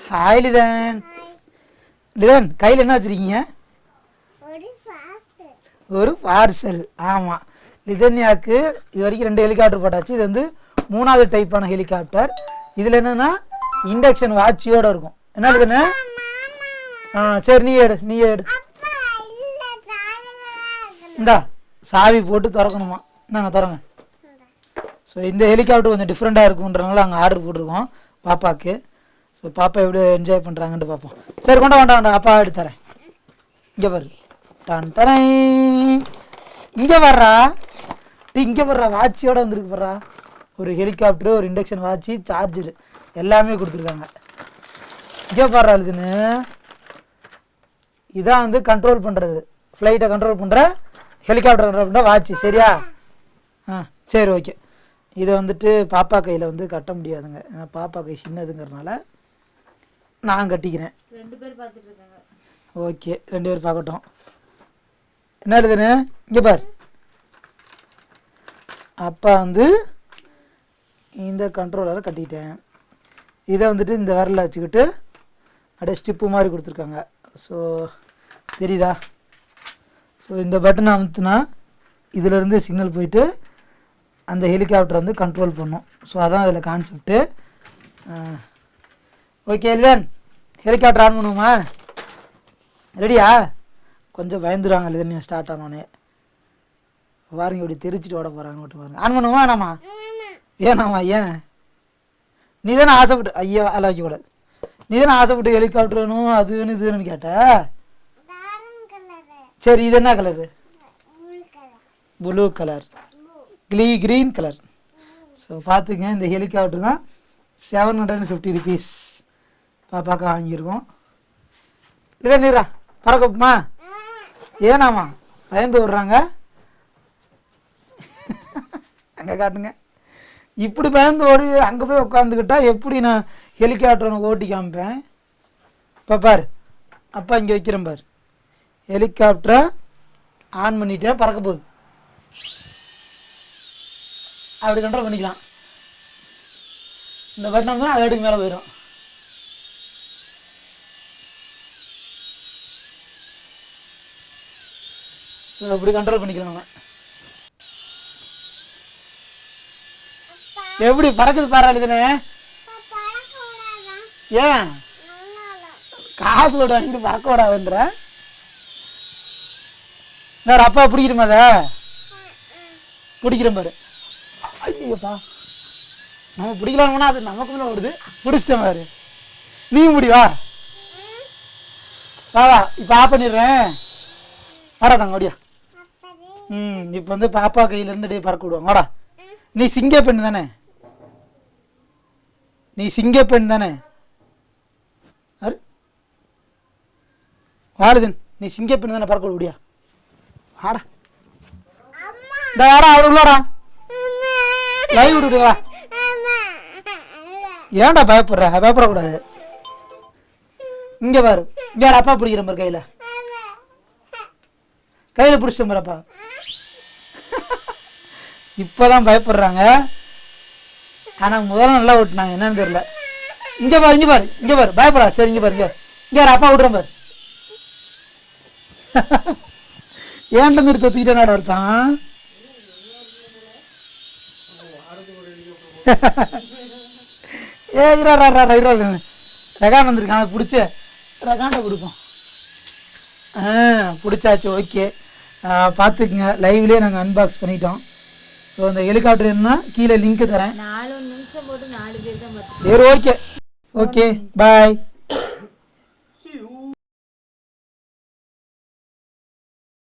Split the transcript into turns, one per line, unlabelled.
Hi Litton. Litton கையில் என்ன வச்சுருக்கீங்க? ஒரு பார்சல். ஆமாம், லிதன்யாவுக்கு இது வரைக்கும் 2 ஹெலிகாப்டர் போட்டாச்சு. இது வந்து 3வது டைப்பான ஹெலிகாப்டர். இதில் என்னென்னா இண்டக்ஷன் வாட்சியோடு இருக்கும். என்ன லிதனு? சரி நீ எடு. இந்தா சாவி போட்டு திறக்கணுமா? இந்தாங்க திறங்க. ஸோ இந்த ஹெலிகாப்டர் கொஞ்சம் டிஃப்ரெண்ட்டாக இருக்குன்றனால அங்கே ஆர்டர் போட்டிருக்கோம் பாப்பாவுக்கு. ஸோ பாப்பா எப்படி என்ஜாய் பண்ணுறாங்கன்ட்டு பார்ப்போம். சரி கொண்டா அப்பா எடுத்து தரேன். இங்கே பாரு. டனை இங்கே வர்றா வாட்சியோடு வந்துருக்கு வர்றா. ஒரு ஹெலிகாப்டரு, ஒரு இண்டக்ஷன் வாட்சி, சார்ஜரு எல்லாமே கொடுத்துருக்காங்க. இங்கே பாடுறா இதுன்னு. இதான் வந்து கண்ட்ரோல் பண்ணுறது, ஃப்ளைட்டை கண்ட்ரோல் பண்ணுற, ஹெலிகாப்டர் கண்ட்ரோல் பண்ணுற வாட்சி. சரியா? சரி ஓகே. இதை வந்துட்டு பாப்பா கையில் வந்து கட்ட முடியாதுங்க, ஏன்னா பாப்பா கை சின்னதுங்கிறதுனால நான் கட்டிக்கிறேன்.
2 பேர் பார்த்துட்டு இருக்காங்க.
ஓகே, 2 பேர் பார்க்கட்டும். என்ன எழுதுன்னு இங்கே பார். அப்பா வந்து இந்த கண்ட்ரோலரை கட்டிட்டேன். இதை வந்துட்டு இந்த விரலில் வச்சுக்கிட்டு அப்படியே ஸ்டிப்பு மாதிரி கொடுத்துருக்காங்க. ஸோ தெரியுதா? ஸோ இந்த பட்டனை அமுத்துனா இதிலேருந்து சிக்னல் போயிட்டு அந்த ஹெலிகாப்டரை வந்து கண்ட்ரோல் பண்ணும். ஸோ அதான் அதில் concept. Okay Litton, helicopter on பண்ணுவோமா? ரெடியா? கொஞ்சம் பயந்துருவாங்க லிதன் ஸ்டார்ட் ஆனோடனே. பாருங்க இப்படி தெரிச்சிட்டு ஓட போகிறாங்க. மட்டும் பாருங்க. ஆன் பண்ணுவோமா வேணாமா? ஏனாமா? ஏன்? நீ தானே ஆசைப்பட்டு, ஐயோ அதில் வைக்கக்கூடாது. நீ தானே ஆசைப்பட்டு ஹெலிகாப்டர் வேணும், அது வேணும், இது வேணும்னு கேட்ட. சரி இது என்ன colour? Blue colour, green colour. So பார்த்துங்க, இந்த ஹெலிகாப்டர் தான் 750 rupees பாப்பாக்கா வாங்கியிருக்கோம். இதை நீரா பறக்கப்புமா? ஏனாமா பயந்து விட்றாங்க? அங்கே காட்டுங்க. இப்படி பயந்து ஓடி அங்கே போய் உட்காந்துக்கிட்டா எப்படி நான் ஹெலிகாப்டர் உனக்கு ஓட்டி காமிப்பேன்? இப்போ பாரு, அப்பா இங்கே வைக்கிறேன் பாரு. ஹெலிகாப்டரை ஆன் பண்ணிட்டே பறக்க போகுது. அப்படி கண்ட்ரோல் பண்ணிக்கலாம். இந்த பட்டன் தான் அது மேலே போயிடும். ஸோ இப்படி கண்ட்ரோல் பண்ணிக்கலாம். எப்படி பறக்குது பாராளுதுன்னு. ஏன் காசு விட வாங்கிட்டு பறக்க விடாதுன்ற? நான் அப்பா பிடிக்கிறோமா? அதை பிடிக்கிறேன் பாரு. ஐயோப்பா, நம்ம பிடிக்கலாம்னா அது நமக்கு மேலே வருது. பிடிச்சிட்டேன் பாரு. நீ முடிவா வா. இப்போ ஆஃப் பண்ணிடுறேன். வாடாதாங்க அப்படியா. இப்போ வந்து பாப்பா கையிலேருந்து அப்படியே பறக்க விடுவாங்க. வாடா. நீ சிங்க பெண் தானே? வாழுதன், நீ சிங்க பெண் தானே? பறக்க விடியா. வாடா இந்த வாடா. அவரு உள்ளடா லைவ் விடுவா. ஏன்டா பயப்படக்கூடாது. இங்கே பாரு, இங்கே அப்பா பிடிக்கிற மாதிரி கையில் பிடிச்சிட்ட மாதிரி அப்பா. இப்போதான் பயப்படுறாங்க, ஆனால் முதல்ல நல்லா விட்டுனாங்க. என்னன்னு தெரியல. இங்கே பாரு பயப்படா. சரி இங்கே பாரு, இங்கே அப்பா விட்றேன் பாரு. ஏன்ட்ட இருந்து தொத்திக்கிட்டே ஒருத்தான். ரெகான் வந்துருக்கான், பிடிச்ச ரெகான்ட்ட கொடுப்போம். பிடிச்சாச்சு. ஓகே, பார்த்துக்குங்க. லைவ்லேயே நாங்கள் அன்பாக்ஸ் பண்ணிட்டோம். ஸோ அந்த ஹெலிகாப்டர் என்ன கீழே லிங்க் தரேன்.
4 நிமிஷம் போட்டு 4 பேர் தான்.
சரி ஓகே பாய்.